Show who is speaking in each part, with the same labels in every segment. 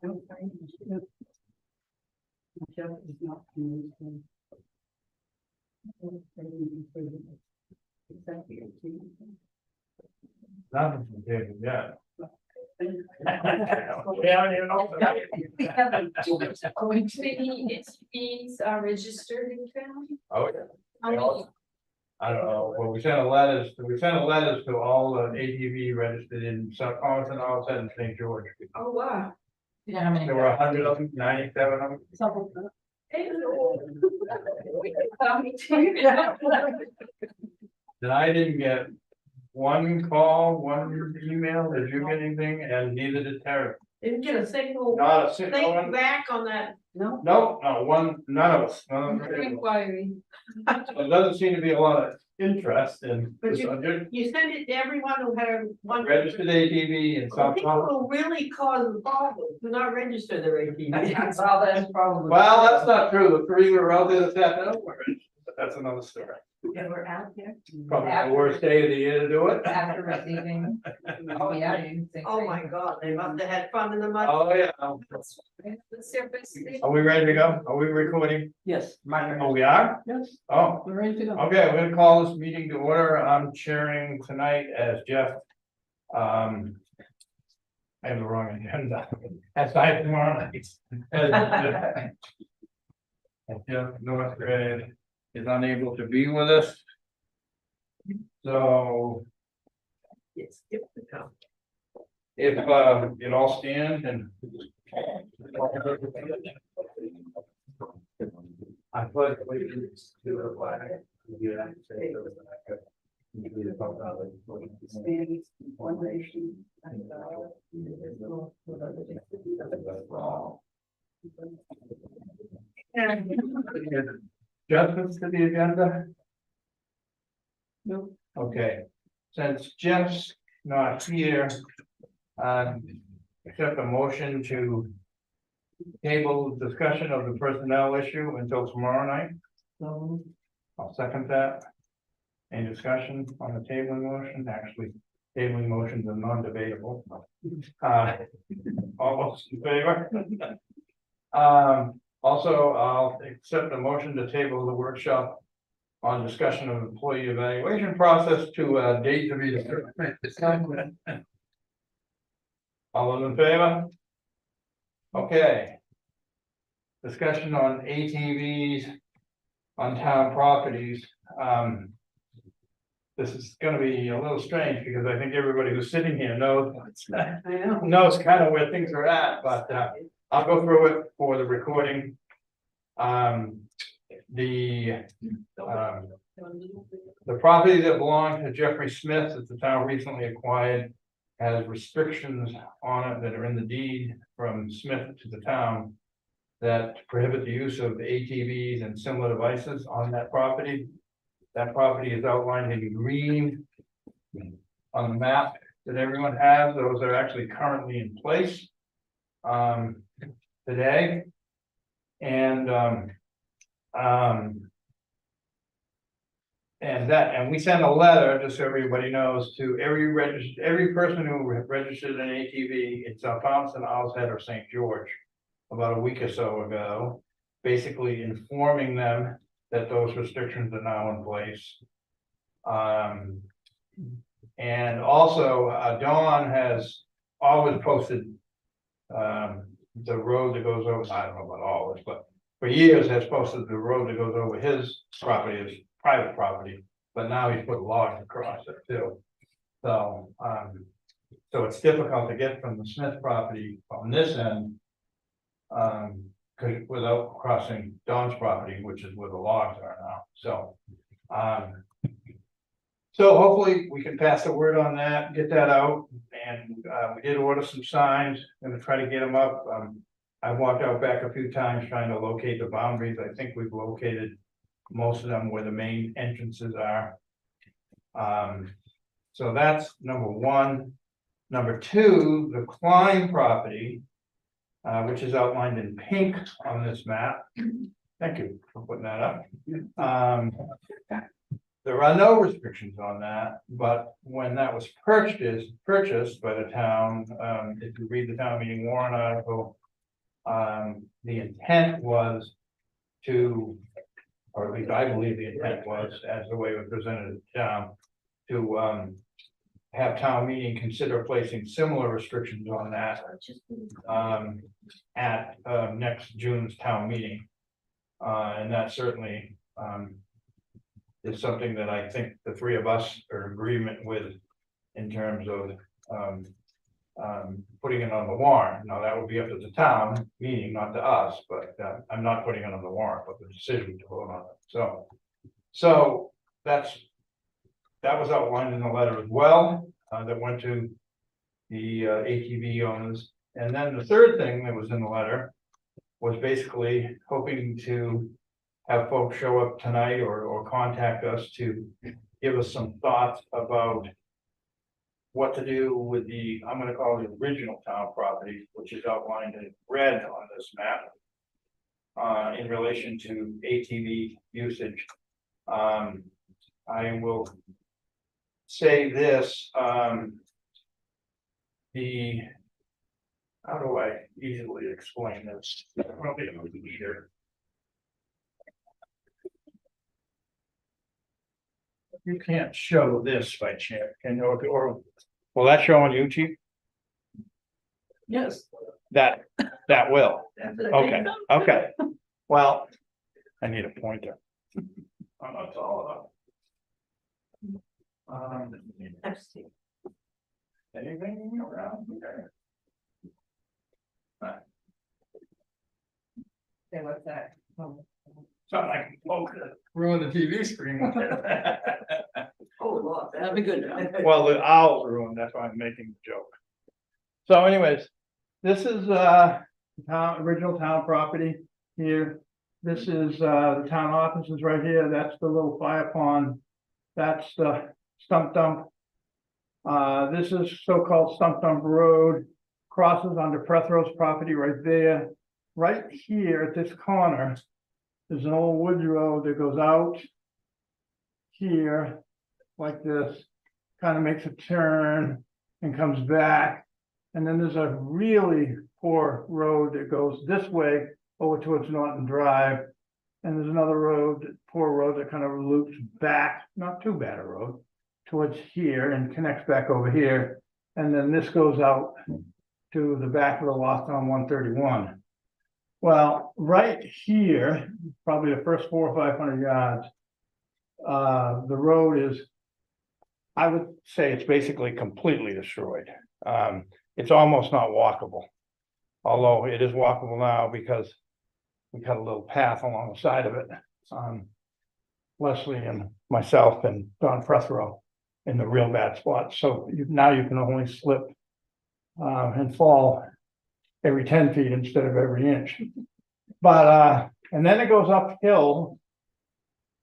Speaker 1: Jeff is not used.
Speaker 2: Nothing from David yet.
Speaker 3: We have many SUVs are registered in town.
Speaker 2: Oh, yeah.
Speaker 3: How many?
Speaker 2: I don't know, well, we sent letters to all the ATV registered in South Carlton, all said in St. George.
Speaker 3: Oh, wow.
Speaker 4: Yeah, how many?
Speaker 2: There were 100 of them, 97 of them. And I didn't get one call, one email, did you get anything? And neither did Terry.
Speaker 1: Didn't get a single
Speaker 2: Not a single
Speaker 1: thing
Speaker 2: one.
Speaker 1: back on that, no?
Speaker 2: No, not one, none of us. None of us.
Speaker 3: Inquiry.
Speaker 2: There doesn't seem to be a lot of interest in
Speaker 1: But
Speaker 2: the subject.
Speaker 1: You send it to everyone who had one.
Speaker 2: Registered ATV in South
Speaker 1: People
Speaker 2: Carolina.
Speaker 1: who really cause the problem do not register their ATV.
Speaker 4: Well, that's probably.
Speaker 2: Well, that's not true. The three were out there this afternoon, but that's another story.
Speaker 1: And we're out there.
Speaker 2: Probably the worst day of the year to do it.
Speaker 4: After receiving. Oh, yeah. I didn't think
Speaker 1: Oh
Speaker 4: so.
Speaker 1: my God, they must have had fun in the mud.
Speaker 2: Oh, yeah.
Speaker 3: What's their best thing?
Speaker 2: Are we ready to go? Are we recording?
Speaker 1: Yes.
Speaker 2: Oh, we are?
Speaker 1: Yes,
Speaker 2: Oh,
Speaker 1: we're ready to go.
Speaker 2: okay, we're gonna call this meeting to order. I'm chairing tonight as Jeff. I have the wrong agenda. That's I tomorrow night. And Jeff Northgrave is unable to be with us. So
Speaker 1: Yes, give it a go.
Speaker 2: if you'd all stand and. I pledge allegiance to the flag of the United States of America.
Speaker 1: Stands one nation and God, indivisible, with liberty for all.
Speaker 2: Adjustments to the agenda?
Speaker 1: No.
Speaker 2: Okay, since Jeff's not here, accept a motion to table discussion of the personnel issue until tomorrow night.
Speaker 1: So,
Speaker 2: I'll second that. Any discussion on the tabling motion? Actually, tabling motions are non-debatable. All those in favor? Also, I'll accept a motion to table the workshop on discussion of employee evaluation process to a date to be determined. All those in favor? Okay. Discussion on ATVs on town properties. This is gonna be a little strange because I think everybody who's sitting here knows
Speaker 1: I know.
Speaker 2: knows kind of where things are at, but I'll go through it for the recording. The property that belonged to Jeffrey Smith that the town recently acquired has restrictions on it that are in the deed from Smith to the town that prohibit the use of ATVs and similar devices on that property. That property is outlined in green on the map that everyone has. Those are actually currently in place today. And we sent a letter, just so everybody knows, to every person who registered an ATV in South Thompson, Owlshead, or St. George about a week or so ago, basically informing them that those restrictions are now in place. And also, Dawn has always posted the road that goes over, I don't know about all this, but for years has posted the road that goes over his property as private property, but now he's put logs across it too. So, so it's difficult to get from the Smith property on this end, without crossing Don's property, which is where the logs are now. So, so hopefully we can pass the word on that, get that out, and we did order some signs, gonna try to get them up. I walked out back a few times trying to locate the boundaries. I think we've located most of them where the main entrances are. So that's number one. Number two, the Klein property, which is outlined in pink on this map. Thank you for putting that up. There are no restrictions on that, but when that was purchased by the town, if you read the town meeting warrant article, The intent was to, or at least I believe the intent was, as the way it was presented at to have town meeting consider placing similar restrictions on that at next June's town meeting. And that certainly is something that I think the three of us are in agreement with in terms of putting it on the warrant. Now, that would be up to the town meeting, not to us, but I'm not putting it on the warrant, but the decision to vote on it. So that was outlined in the letter as well, that went to the ATV owners. And then the third thing that was in the letter was basically hoping to have folks show up tonight or contact us to give us some thoughts about what to do with the, I'm gonna call it the original town property, which is outlined in red on this map, in relation to ATV usage. I will say this, how do I easily explain this? Probably over here. You can't show this by chance, can you? Or will that show on YouTube?
Speaker 1: Yes.
Speaker 2: That will. Okay, okay. Well, I need a pointer. I'm not tall enough. Anything around here?
Speaker 4: Say what's that? Oh.
Speaker 2: Something I can poke it, ruin the TV screen.
Speaker 1: Oh, Lord, that'd be good.
Speaker 2: Well, the owls ruined, that's why I'm making the joke. So anyways, this is original town property here. This is the town offices right here. That's the little fire pond. That's the stump dump. This is so-called Stump Dump Road, crosses onto Prethro's property right there. Right here at this corner, there's an old woods road that goes out here like this, kind of makes a turn and comes back. And then there's a really poor road that goes this way over towards Norton Drive. And there's another road, poor road that kind of loops back, not too bad a road, towards here and connects back over here. And then this goes out to the back of the lot on 131. Well, right here, probably the first 400 or 500 yards, the road is, I would say it's basically completely destroyed. It's almost not walkable, although it is walkable now because we cut a little path along the side of it. Leslie and myself and Don Prethro in the real bad spots. So now you can only slip and fall every 10 feet instead of every inch. But and then it goes uphill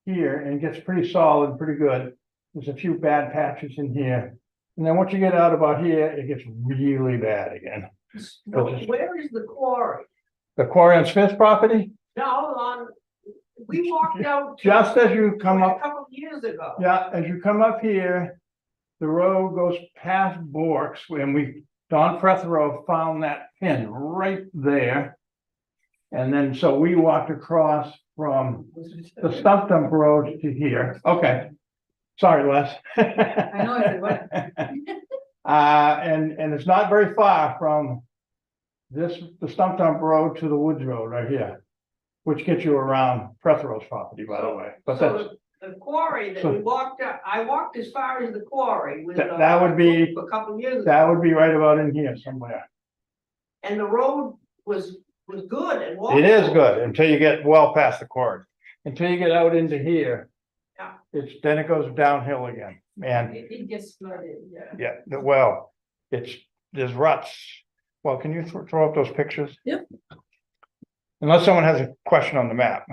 Speaker 2: here and gets pretty solid, pretty good. There's a few bad patches in here. And then once you get out about here, it gets really bad again.
Speaker 1: No, where is the quarry?
Speaker 2: The quarry on Smith's property?
Speaker 1: No, we walked out.
Speaker 2: Just as you come up.
Speaker 1: A couple of years ago.
Speaker 2: Yeah, as you come up here, the road goes past Bork's, and Don Prethro found that pin right there. And then, so we walked across from the Stump Dump Road to here. Okay. Sorry, Les.
Speaker 4: I know, I said, what?
Speaker 2: And it's not very far from the Stump Dump Road to the Woods Road right here, which gets you around Prethro's property, by the way. But that's,
Speaker 1: the quarry that we walked up, I walked as far as the quarry with
Speaker 2: that would be
Speaker 1: a couple of years ago.
Speaker 2: that would be right about in here somewhere.
Speaker 1: And the road was good and walkable.
Speaker 2: It is good until you get well past the quarry. Until you get out into here.
Speaker 1: Yeah.
Speaker 2: Then it goes downhill again. And
Speaker 3: It gets flooded, yeah.
Speaker 2: yeah, well, there's ruts. Well, can you throw up those pictures?
Speaker 1: Yep.
Speaker 2: Unless someone has a question on the map.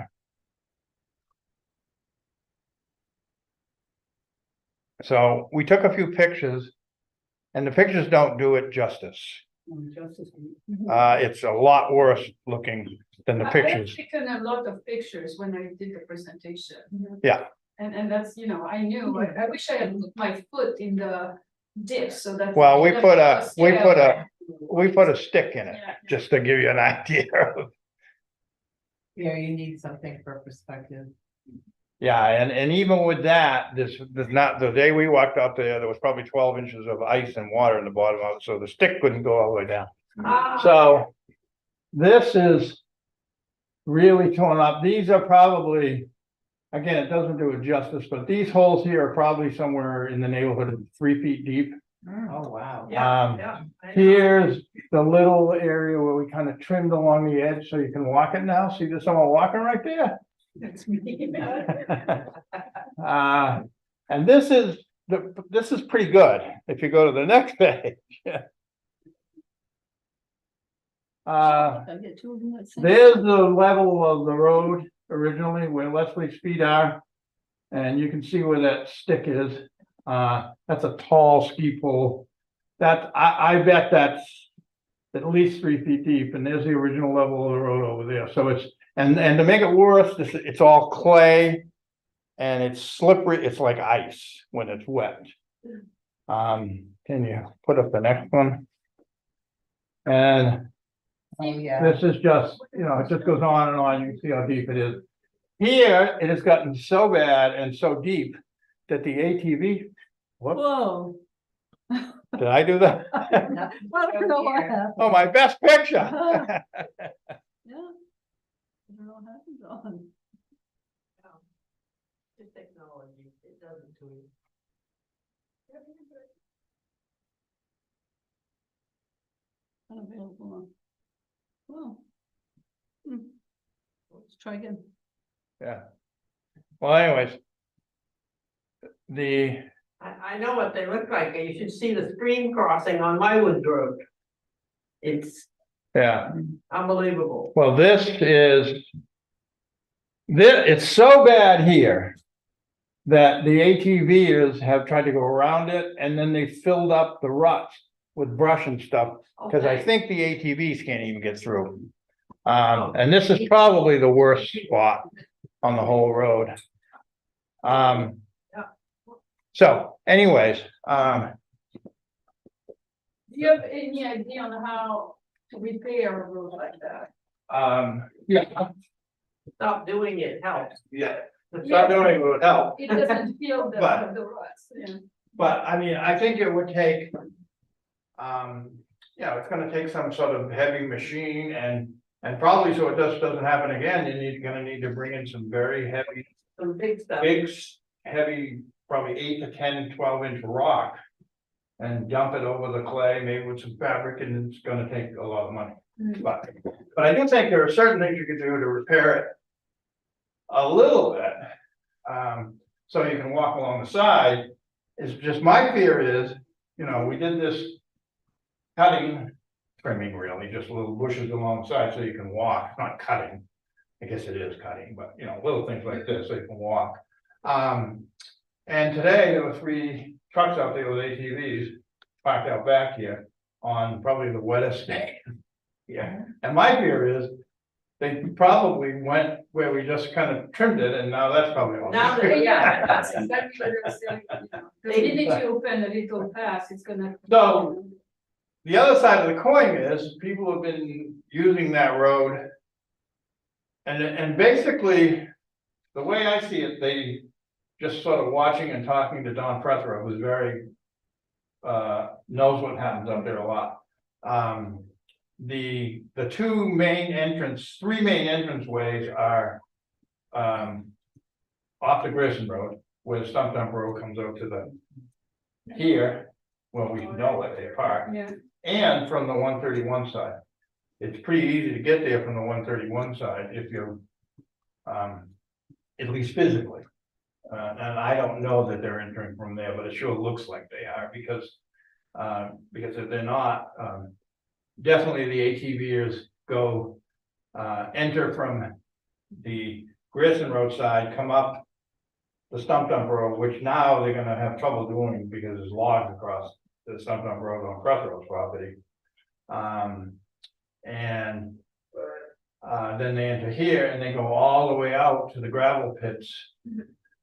Speaker 2: So we took a few pictures and the pictures don't do it justice. It's a lot worse looking than the pictures.
Speaker 3: I've taken a lot of pictures when I did the presentation.
Speaker 2: Yeah.
Speaker 3: And that's, I knew, I wish I had put my foot in the dip so that.
Speaker 2: Well, we put we put a stick in it,
Speaker 3: Yeah, yeah.
Speaker 2: just to give you an idea of.
Speaker 4: Yeah, you need something for perspective.
Speaker 2: Yeah, and even with that, there's not, the day we walked out there was probably 12 inches of ice and water in the bottom of it, so the stick couldn't go all the way down. So this is really torn up. These are probably, again, it doesn't do it justice, but these holes here are probably somewhere in the neighborhood of 3 feet deep.
Speaker 4: Oh, wow.
Speaker 1: Yeah. I know.
Speaker 2: Here's the little area where we kind of trimmed along the edge so you can walk it now. See, there's someone walking right there.
Speaker 1: That's me.
Speaker 2: And this is pretty good. If you go to the next page. There's the level of the road originally where Leslie's feet are. And you can see where that stick is. That's a tall ski pole. I bet that's at least 3 feet deep, and there's the original level of the road over there. So it's, and to make it worse, it's all clay and it's slippery. It's like ice when it's wet. Can you put up the next one? And
Speaker 4: Oh, yeah.
Speaker 2: this is just, it just goes on and on. You can see how deep it is. Here, it has gotten so bad and so deep that the ATV, whoop,
Speaker 3: Whoa.
Speaker 2: did I do that?
Speaker 3: Well, I don't know what happened.
Speaker 2: Oh, my best picture.
Speaker 3: Yeah. I don't know what happened on.
Speaker 1: The technology, it doesn't do it.
Speaker 3: Unavailable. Well. Let's try again.
Speaker 2: Yeah. Well, anyways.
Speaker 1: I know what they look like. You should see the stream crossing on my woods road. It's
Speaker 2: Yeah,
Speaker 1: unbelievable.
Speaker 2: well, it's so bad here. That the ATVers have tried to go around it and then they filled up the ruts with brush and stuff. Cause I
Speaker 1: Okay.
Speaker 2: think the ATVs can't even get through. And this is probably the worst spot on the whole road. So anyways,
Speaker 3: Do you have any idea on how to repair a road like that?
Speaker 2: yeah,
Speaker 1: Stop doing it helps.
Speaker 2: yeah, start doing it would help.
Speaker 3: It doesn't feel
Speaker 2: But-
Speaker 3: the ruts, yeah.
Speaker 2: But I mean, I think it would take. It's gonna take some sort of heavy machine and probably so it doesn't happen again, gonna need to bring in some very heavy,
Speaker 1: Some big stuff.
Speaker 2: heavy, probably 8 to 10, 12-inch rock. And dump it over the clay, maybe with some fabric, and it's gonna take a lot of money.
Speaker 3: Mm.
Speaker 2: But I do think there are certain things you can do to repair it. A little bit. So you can walk along the side. It's just my fear is, we did this. Trimming really, just little bushes along the side so you can walk, it's not cutting. I guess it is cutting, but little things like this so you can walk. And today there were 3 trucks out there with ATVs parked out back here on probably the wettest day. Yeah, and my fear is they probably went where we just kind of trimmed it and now that's probably all.
Speaker 1: Now
Speaker 3: Yeah, that's exactly what I was saying, The minute you open a little pass, it's gonna.
Speaker 2: So- The other side of the coin is people have been using that road. And basically, the way I see it, they just sort of watching and talking to Don Prethero, who's very knows what happens up there a lot. The 3 main entrance ways are off the Grayson Road, where the Stump Dump Road comes out to the here, well, we know that they park.
Speaker 3: Yeah,
Speaker 2: And from the 131 side. It's pretty easy to get there from the 131 side if you're, at least physically. And I don't know that they're entering from there, but it sure looks like they are because if they're not, definitely the ATVers go, enter from the Grayson Road side, come up the Stump Dump Road, which now they're gonna have trouble doing because there's logs across the Stump Dump Road on Prethero's property. Then they enter here and they go all the way out to the gravel pits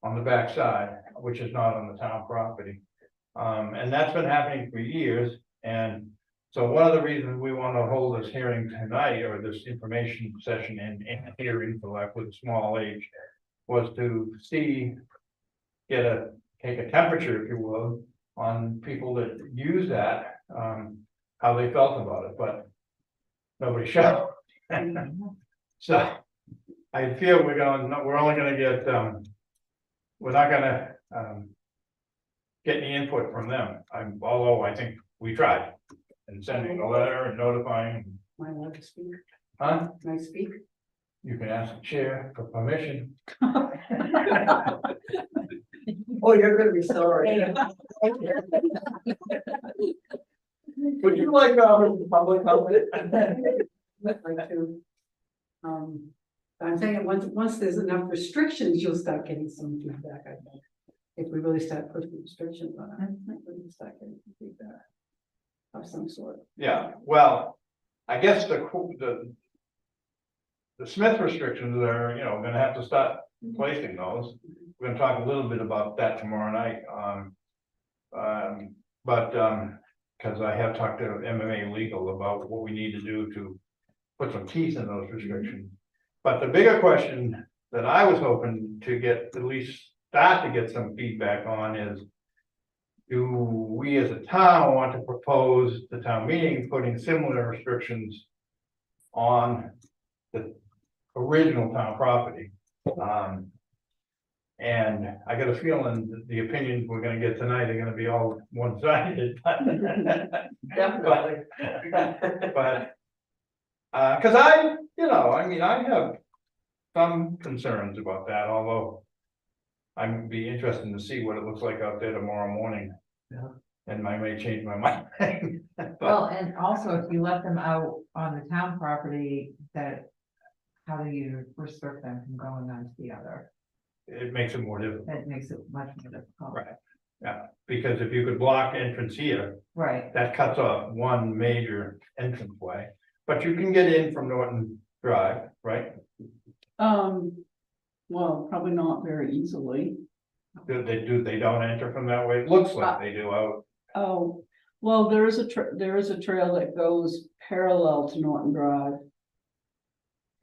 Speaker 2: on the back side, which is not on the town property. And that's been happening for years. And So one of the reasons we want to hold this hearing tonight, or this information session and hearing for like with small age, was to see, take a temperature, if you will, on people that use that, how they felt about it, but nobody showed. So I feel we're only gonna get, we're not gonna, get any input from them. Although I think we tried and sending a letter and notifying,
Speaker 5: Am I allowed to speak?
Speaker 2: huh?
Speaker 5: Can I speak?
Speaker 2: You can ask the chair for permission.
Speaker 5: Oh, you're gonna be sorry. Would you like, public comment? I'd like to. I'm thinking, once there's enough restrictions, you'll start getting some feedback, I think. If we really start putting restrictions on it, I think we'll start getting some feedback of some sort.
Speaker 2: Yeah, well, I guess the Smith restrictions are, gonna have to start placing those. We're gonna talk a little bit about that tomorrow night. Cause I have talked to MMA Legal about what we need to do to put some teeth in those restrictions. But the bigger question that I was hoping to get, at least start to get some feedback on is, do we as a town want to propose the town meeting putting similar restrictions on the original town property? And I got a feeling that the opinions we're gonna get tonight are gonna be all one-sided.
Speaker 1: Definitely.
Speaker 2: But, cause I have some concerns about that, although I'd be interested to see what it looks like out there tomorrow morning.
Speaker 1: Yeah.
Speaker 2: And I may change my mind.
Speaker 4: Well, and also if you let them out on the town property, how do you restrict them from going on to the other?
Speaker 2: It makes it more difficult,
Speaker 4: That makes it much more difficult.
Speaker 2: Right. because if you could block entrance here,
Speaker 4: Right,
Speaker 2: that cuts off one major entrance way. But you can get in from Norton Drive, right?
Speaker 5: Well, probably not very easily.
Speaker 2: They don't enter from that way? It looks like they do out.
Speaker 5: Oh, well, there is a trail that goes parallel to Norton Drive.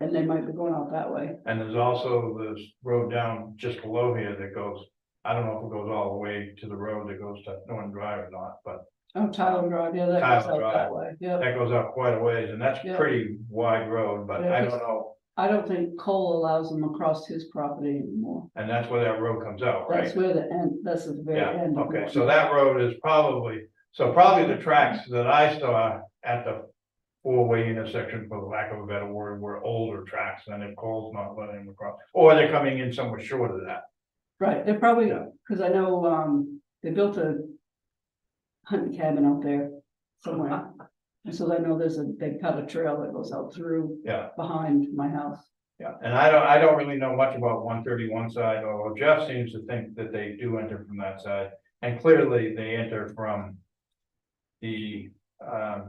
Speaker 5: And they might be going out that way.
Speaker 2: And there's also this road down just below here that goes, I don't know if it goes all the way to the road that goes to Norton Drive or not, but
Speaker 5: Oh, Tyler Drive, yeah, that
Speaker 2: Tyler
Speaker 5: goes out
Speaker 2: Drive.
Speaker 5: that way, yeah.
Speaker 2: that goes out quite a ways, and that's
Speaker 5: Yeah.
Speaker 2: pretty wide road, but
Speaker 5: Yeah,
Speaker 2: I
Speaker 5: 'cause-
Speaker 2: don't know.
Speaker 5: I don't think Cole allows them across his property anymore.
Speaker 2: And that's where that road comes out, right?
Speaker 5: That's where the end, that's the very
Speaker 2: Yeah,
Speaker 5: end. of
Speaker 2: okay,
Speaker 5: Norton.
Speaker 2: so that road is probably the tracks that I saw at the four-way intersection, for the lack of a better word, were older tracks, and if Cole's not letting them across, or they're coming in somewhere short of that.
Speaker 5: Right, they're probably,
Speaker 2: Yeah.
Speaker 5: cause I know, they built a hunting cabin out there somewhere. And so I know they cut a trail that goes out through
Speaker 2: Yeah,
Speaker 5: behind my house.
Speaker 2: yeah, and I don't really know much about 131 side, although Jeff seems to think that they do enter from that side, and clearly they enter from the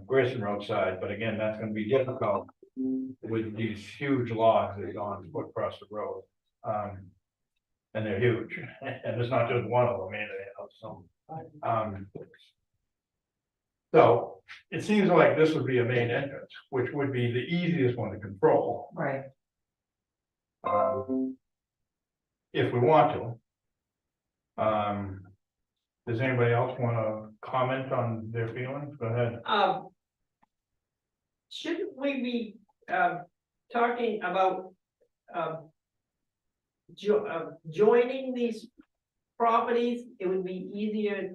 Speaker 2: Grayson Road side, but again, that's gonna be difficult with these huge logs that are going to put across the road. And they're huge, and it's not just one of them, so it seems like this would be a main entrance, which would be the easiest one to control,
Speaker 4: right.
Speaker 2: if we want to. Does anybody else want to comment on their feelings? Go ahead.
Speaker 1: Shouldn't we be, talking about, joining these properties? It would be easier.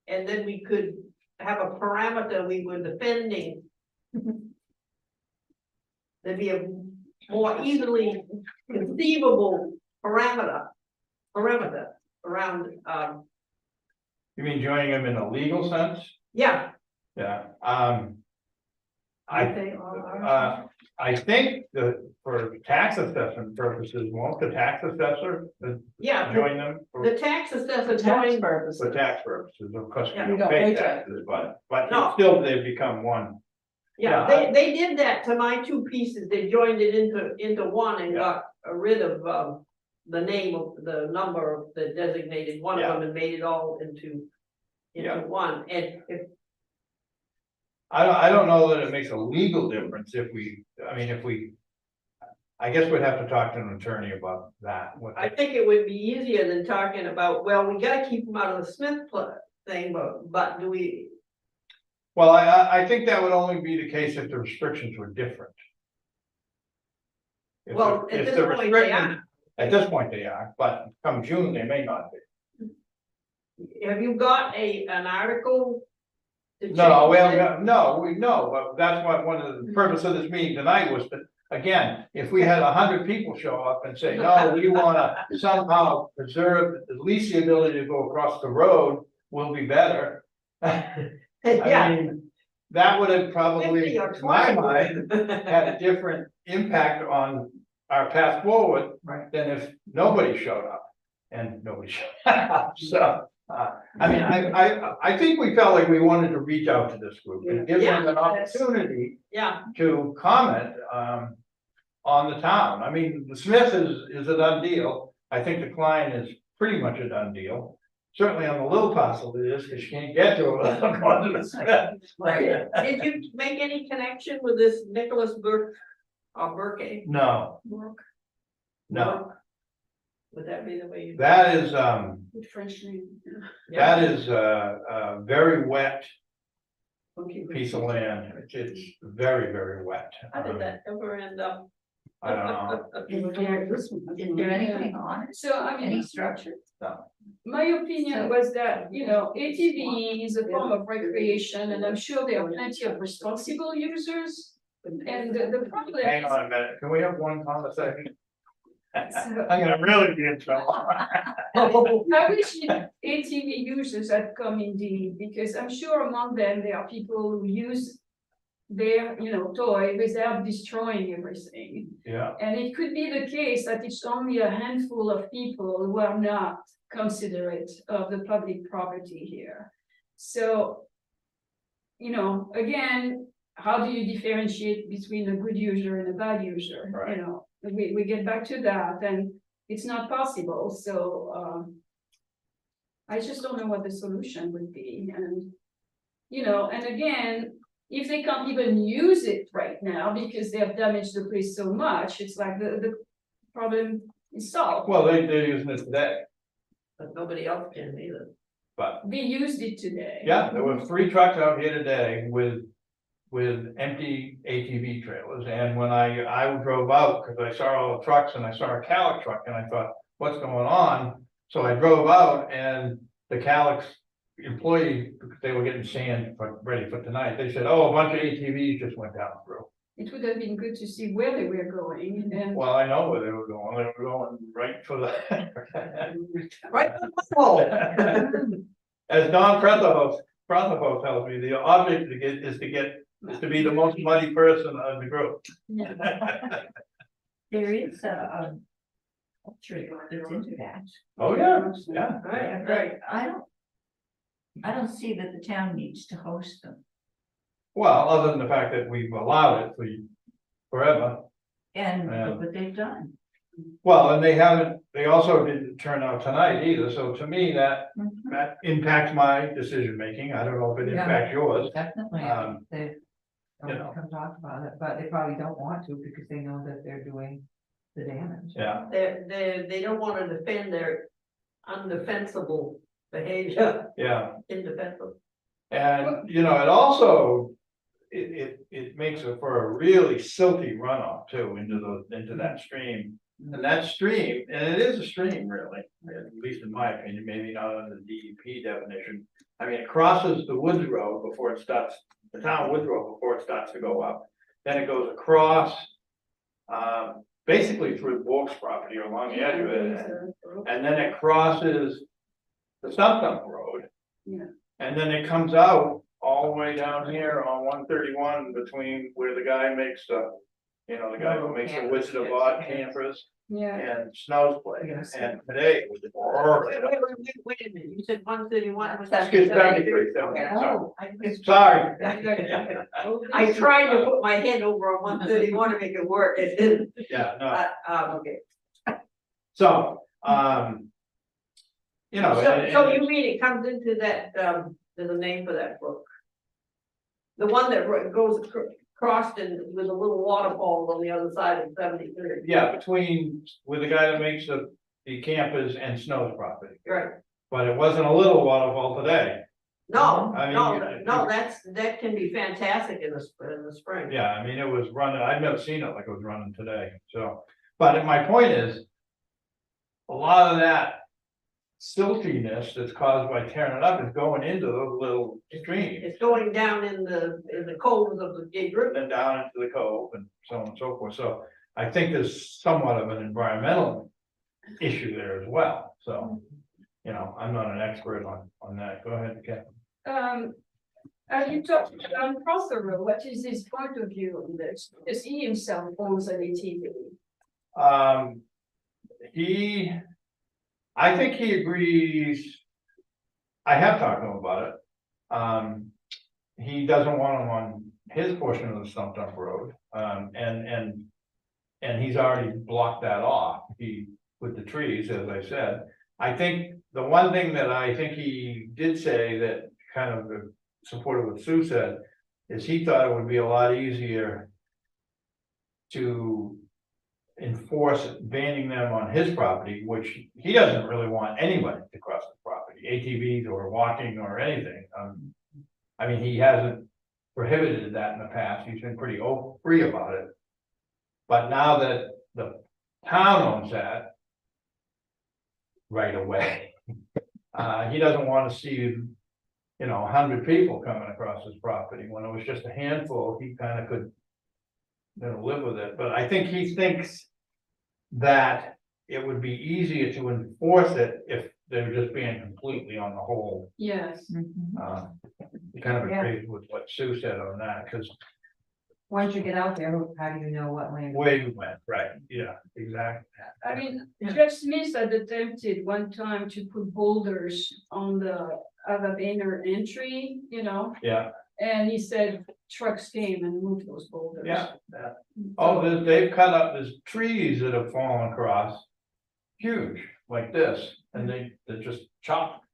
Speaker 1: And then we could have a parameter we were defending. There'd be a more easily conceivable parameter around,
Speaker 2: You mean joining them in a legal sense?
Speaker 1: yeah.
Speaker 2: Yeah,
Speaker 1: Aren't they all are?
Speaker 2: I think that for tax assessment purposes, won't the tax assessor
Speaker 1: Yeah,
Speaker 2: join them?
Speaker 1: the tax assessor
Speaker 5: Tax
Speaker 1: joined,
Speaker 5: purposes.
Speaker 2: For tax purposes, of course,
Speaker 1: Yeah.
Speaker 2: we
Speaker 5: You
Speaker 2: don't
Speaker 5: don't
Speaker 2: pay
Speaker 5: pay
Speaker 2: taxes, but
Speaker 1: No.
Speaker 2: still they become one.
Speaker 1: yeah,
Speaker 2: Yeah,
Speaker 1: they did that to my two pieces, they joined it into one and
Speaker 2: Yeah.
Speaker 1: got rid of, the name of the number of the designated one of
Speaker 2: Yeah.
Speaker 1: them and made it all into
Speaker 2: Yeah.
Speaker 1: one, and if
Speaker 2: I don't know that it makes a legal difference if we, I mean, I guess we'd have to talk to an attorney about that.
Speaker 1: I think it would be easier than talking about, well, we gotta keep them out of the Smith thing, but do we?
Speaker 2: Well, I think that would only be the case if the restrictions were different. If the-
Speaker 1: Well, at
Speaker 2: if
Speaker 1: this
Speaker 2: the
Speaker 1: point, they
Speaker 2: restrictions-
Speaker 1: are.
Speaker 2: At this point they are, but come June, they may not be.
Speaker 1: Have you got an article? to
Speaker 2: No,
Speaker 1: change
Speaker 2: we
Speaker 1: it?
Speaker 2: haven't got, no, we know, but that's what, one of the purpose of this meeting tonight was to, again, if we had 100 people show up and say, no, we wanna somehow preserve at least the ability to go across the road will be better. I
Speaker 1: Yeah.
Speaker 2: mean, that would have probably,
Speaker 1: 50 or
Speaker 2: in my
Speaker 1: 20.
Speaker 2: mind, had a different impact on our path forward
Speaker 4: Right.
Speaker 2: than if nobody showed up. And nobody showed up, so, I mean, I think we felt like we wanted to reach out to this group and give them an
Speaker 3: Yes.
Speaker 2: opportunity
Speaker 1: Yeah,
Speaker 2: to comment, on the town. I mean, the Smith is a done deal. I think the Klein is pretty much a done deal. Certainly on the little parcel it is, because you can't get to it without going to the Smith.
Speaker 1: did you make any connection with this Nicholas Burke, or Burke?
Speaker 2: No,
Speaker 3: Work
Speaker 2: no,
Speaker 1: Would that be the way you?
Speaker 2: that is,
Speaker 3: with French name.
Speaker 2: that is a very wet
Speaker 5: Okay.
Speaker 2: piece of land. It's very, very wet.
Speaker 1: How did that ever end up?
Speaker 2: I don't know.
Speaker 5: Is there
Speaker 3: anything
Speaker 4: on it?
Speaker 3: So I mean,
Speaker 4: structure?
Speaker 3: my opinion was that, you know, ATV is a form of recreation, and I'm sure there are plenty of responsible users. And the problem
Speaker 2: Hang
Speaker 3: is,
Speaker 2: on a minute. Can we have one conversation?
Speaker 3: so,
Speaker 2: I'm gonna really be in trouble.
Speaker 3: I wish ATV users had come indeed, because I'm sure among them, there are people who use their, you know, toy without destroying everything.
Speaker 2: Yeah,
Speaker 3: And it could be the case that it's only a handful of people who are not considerate of the public property here. So, you know, again, how do you differentiate between a good user and a bad user?
Speaker 2: Right.
Speaker 3: You know, we get back to that, and it's not possible, so, I just don't know what the solution would be, and, you know, and again, if they can't even use it right now because they have damaged the place so much, it's like the problem is solved.
Speaker 2: well, they're using it today,
Speaker 1: But nobody else can either.
Speaker 2: but
Speaker 3: They used it today.
Speaker 2: yeah, there were 3 trucks out here today with empty ATV trailers, and when I drove out, because I saw all the trucks and I saw a Calic truck, and I thought, what's going on? So I drove out, and the Calic's employee, because they were getting sand ready for tonight, they said, oh, a bunch of ATVs just went down through.
Speaker 3: It would have been good to see where they were going, and
Speaker 2: Well, I know where they were going right for the.
Speaker 1: Right. Oh.
Speaker 2: As Don Prethoff tells me, the object is to be the most muddy person on the group.
Speaker 6: There is a tree that's into that.
Speaker 2: Oh, yeah, yeah.
Speaker 1: Right, right.
Speaker 6: I don't see that the town needs to host them.
Speaker 2: Well, other than the fact that we've allowed it for forever.
Speaker 6: And
Speaker 2: Yeah.
Speaker 6: look what they've done.
Speaker 2: Well, and they also didn't turn out tonight either, so to me, that impacts my decision-making. I don't know if it
Speaker 4: Yeah.
Speaker 2: impacts yours.
Speaker 4: Definitely, they
Speaker 2: you know.
Speaker 4: don't come talk about it, but they probably don't want to because they know that they're doing the damage.
Speaker 2: Yeah,
Speaker 1: They don't want to defend their undefensible behavior,
Speaker 2: yeah.
Speaker 1: indefensible.
Speaker 2: And, you know, it also, it makes it for a really silty runoff too into that stream. And that stream, and it is a stream really, at least in my opinion, maybe not under the DEP definition. I mean, it crosses the Woods Road before it starts, the town Woods Road before it starts to go up. Then it goes across, basically through Bork's property or along the edge of it. And then it crosses the Stump Dump Road.
Speaker 3: Yeah.
Speaker 2: And then it comes out all the way down here on 131 between where the guy makes the, you know, the guy who makes the Wizard of Oz campers
Speaker 3: Yeah,
Speaker 2: and Snow's place.
Speaker 4: Yes.
Speaker 2: And today it was horrible.
Speaker 1: Wait a minute, you said 131, was that?
Speaker 2: Excuse 73,
Speaker 1: Oh,
Speaker 2: sorry.
Speaker 1: I tried to put my head over on 131 to make it work, it didn't,
Speaker 2: Yeah, no,
Speaker 1: okay.
Speaker 2: so, you know.
Speaker 1: So you mean it comes into that, there's a name for that book? The one that goes across and with a little waterfall on the other side of 73rd.
Speaker 2: Yeah, between, with the guy that makes the campers and Snow's property,
Speaker 1: Right,
Speaker 2: but it wasn't a little waterfall today.
Speaker 1: no,
Speaker 2: I mean,
Speaker 1: no, that can be fantastic in the spring.
Speaker 2: Yeah, I mean, it was running, I've never seen it like it was running today, so, but my point is. A lot of that siltiness that's caused by tearing it up is going into those little streams.
Speaker 1: It's going down in the coves of the Gate River.
Speaker 2: And down into the cove and so on and so forth, so I think there's somewhat of an environmental issue there as well, so. You know, I'm not an expert on that, go ahead, Catherine.
Speaker 3: Have you talked to John Prothero? What is his point of view on this? Because he himself owns an ATV.
Speaker 2: I think he agrees. I have talked to him about it. He doesn't want him on his portion of the Stump Dump Road, and he's already blocked that off, with the trees, as I said. I think the one thing that I think he did say that kind of supported what Sue said, is he thought it would be a lot easier to enforce banning them on his property, which he doesn't really want anybody to cross the property, ATVs or walking or anything. I mean, he hasn't prohibited that in the past, he's been pretty free about it. But now that the town owns that right away, he doesn't want to see, 100 people coming across his property. When it was just a handful, he kind of could live with it, but I think he thinks that it would be easier to enforce it if they were just being completely on the whole.
Speaker 3: Yes.
Speaker 2: Kind of agrees with what Sue said on that, because
Speaker 4: Once you get out there, how do you know what land?
Speaker 2: where you went, right, yeah, exactly.
Speaker 3: I mean, Judge Smith had attempted one time to put boulders on the Banner entry,
Speaker 2: Yeah,
Speaker 3: and he said trucks came and moved those boulders.
Speaker 2: yeah. Oh, they've cut up, there's trees that have fallen across, huge, like this, and they're just chopped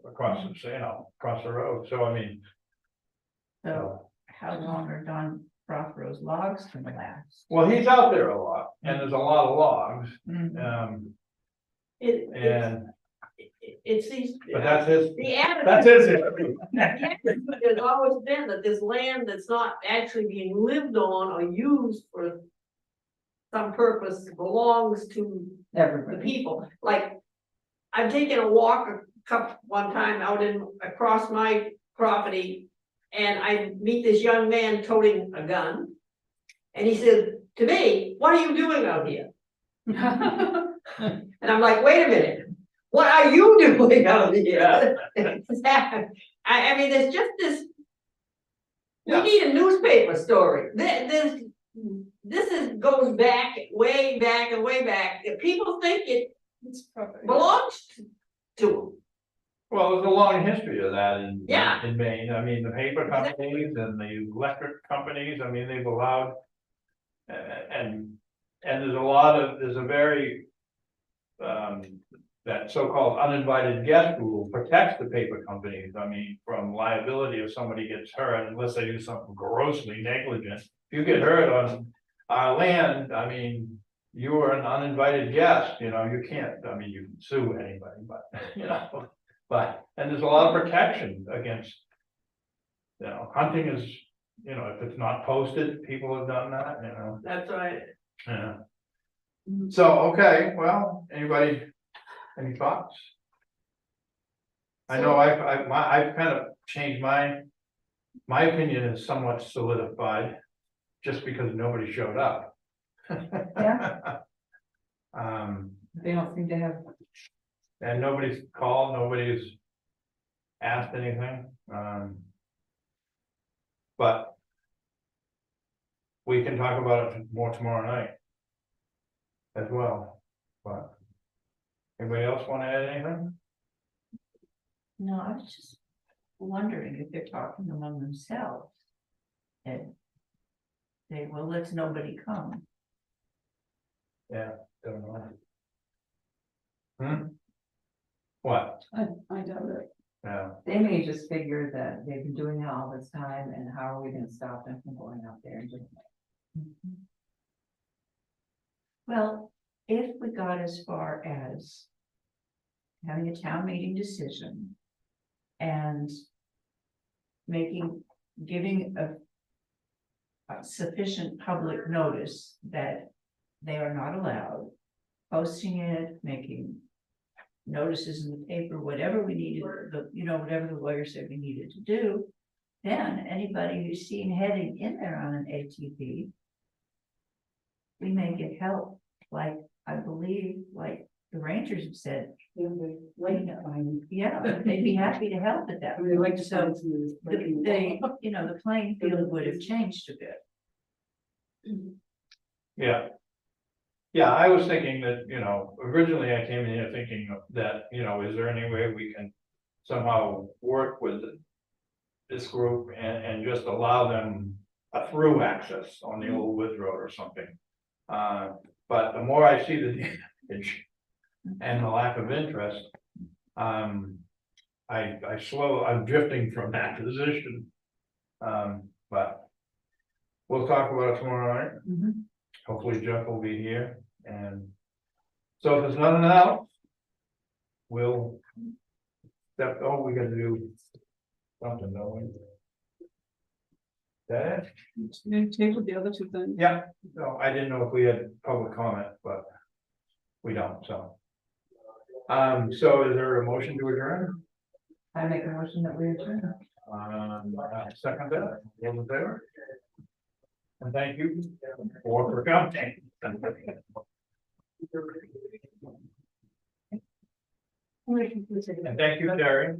Speaker 2: across across the road, so I mean.
Speaker 6: So how long are Don Prothero's logs gonna last?
Speaker 2: Well, he's out there a lot, and there's a lot of logs,
Speaker 1: It's these.
Speaker 2: but that's his,
Speaker 1: The attitude.
Speaker 2: that's his.
Speaker 1: The attitude has always been that this land that's not actually being lived on or used for some purpose belongs to the
Speaker 4: Everybody.
Speaker 1: people. Like, I've taken a walk one time out across my property, and I meet this young man toting a gun. And he said to me, "What are you doing out here?" And I'm like, "Wait a minute, what are you doing out here?" I mean, there's just this. We
Speaker 2: Yeah.
Speaker 1: need a newspaper story. This goes back, way back and way back. People think it
Speaker 3: It's property.
Speaker 1: belongs to them.
Speaker 2: Well, there's a long history of that
Speaker 1: Yeah.
Speaker 2: in Maine. I mean, the paper companies and the electric companies, I mean, they've allowed. And there's a very. That so-called uninvited guest rule protects the paper companies, I mean, from liability if somebody gets hurt, unless they do something grossly negligent. If you get hurt on our land, I mean, you are an uninvited guest, you can't, I mean, you can sue anybody, but, and there's a lot of protection against. Hunting is, if it's not posted, people have done that,
Speaker 1: That's right.
Speaker 2: yeah. So, okay, well, any thoughts? I know I've kind of changed my opinion is somewhat solidified, just because nobody showed up.
Speaker 4: Yeah. They don't seem to have.
Speaker 2: And nobody's called, nobody's asked anything, but we can talk about it more tomorrow night as well, but anybody else want to add anything?
Speaker 6: No, I was just wondering if they're talking among themselves. And say, well, let's nobody come.
Speaker 2: Yeah, don't know. What?
Speaker 5: I doubt it.
Speaker 2: Yeah,
Speaker 4: They may just figure that they've been doing it all this time, and how are we gonna stop them from going out there and doing it?
Speaker 6: Well, if we got as far as having a town meeting decision and giving a sufficient public notice that they are not allowed, posting it, making notices in the paper, whatever we needed, whatever the lawyer said we needed to do, then anybody who's seen heading in there on an ATV, we may get help, like, I believe, like the Rangers have said,
Speaker 5: Yeah, they like that fine.
Speaker 6: yeah, they'd be happy to help at that.
Speaker 5: I mean, they like to
Speaker 6: So
Speaker 5: find some of this breaking law.
Speaker 6: the playing field would have changed a bit.
Speaker 2: yeah. Yeah, I was thinking that, originally I came in here thinking that, is there any way we can somehow work with this group and just allow them a through access on the old Woods Road or something? But the more I see the damage and the lack of interest, I'm drifting from that position. But we'll talk about it tomorrow night.
Speaker 4: Mhm.
Speaker 2: Hopefully Jeff will be here, and so if there's nothing else, we'll we gotta do something, don't we? That it?
Speaker 5: Table the other two things.
Speaker 2: Yeah, no, I didn't know if we had public comment, but we don't, so. So is there a motion to adjourn?
Speaker 4: I make a motion that we adjourn.
Speaker 2: Second that, all in favor? And thank you for coming. And thank you, Terry.